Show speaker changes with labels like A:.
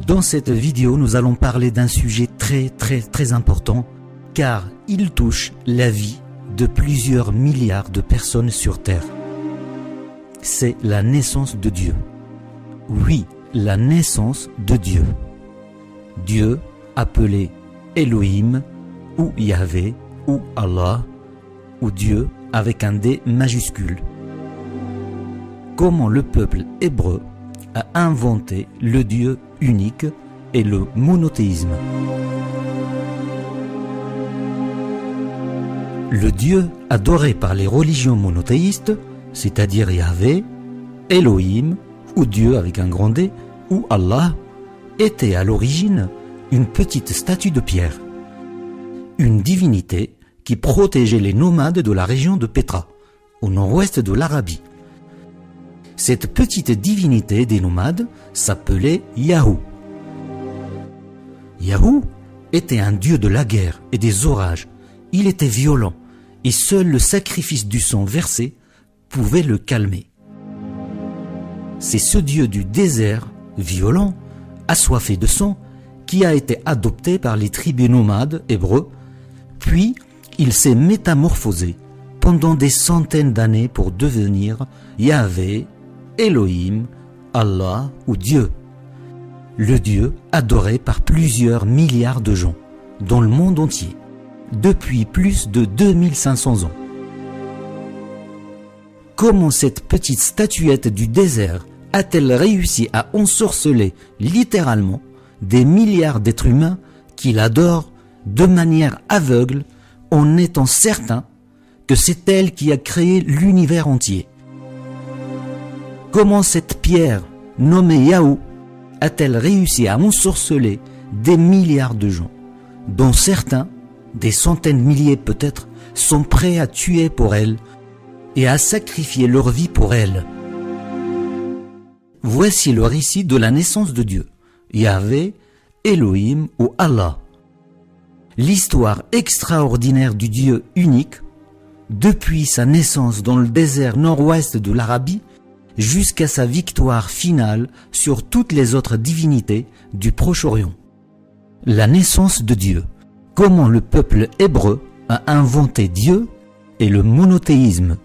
A: Dans cette vidéo, nous allons parler d'un sujet très important car il touche la vie de plusieurs milliards de personnes sur Terre. C'est la naissance de Dieu. Oui, la naissance de Dieu. Dieu appelé Elohim ou Yahvé ou Allah ou Dieu avec un D majuscule. Comment le peuple hébreu a inventé le Dieu unique et le monothéisme. Le Dieu adoré par les religions monothéistes, c'est-à-dire Yahvé, Elohim, ou Dieu avec un grand D, ou Allah, était à l'origine une petite statue de pierre. Une divinité qui protégeait les nomades de la région de Pétra, au nord-ouest de l'Arabie. Cette petite divinité des nomades s'appelait Yahou. Yahou était un dieu de la guerre et des orages. Il était violent et seul le sacrifice du sang versé pouvait le calmer. C'est ce dieu du désert, violent, assoiffé de sang, qui a été adopté par les tribus nomades hébreux, puis il s'est métamorphosé pendant des centaines d'années pour devenir Yahvé, Elohim, Allah ou Dieu. Le Dieu adoré par plusieurs milliards de gens dans le monde entier, depuis plus de 2500 ans. Comment cette petite statuette du désert a-t-elle réussi à ensorceler littéralement des milliards d'êtres humains qui l'adorent de manière aveugle en étant certain que c'est elle qui a créé l'univers entier? Comment cette pierre, nommée Yahou, a-t-elle réussi à ensorceler des milliards de gens, dont certains, des centaines de milliers peut-être, sont prêts à tuer pour elle et à sacrifier leur vie pour elle? Voici le récit de la naissance de Dieu, Yahvé, Elohim ou Allah. L'histoire extraordinaire du Dieu unique, depuis sa naissance dans le désert nord-ouest de l'Arabie, jusqu'à sa victoire finale sur toutes les autres divinités du Proche-Orient. La naissance de Dieu. Comment le peuple hébreu a inventé Dieu et le monothéisme.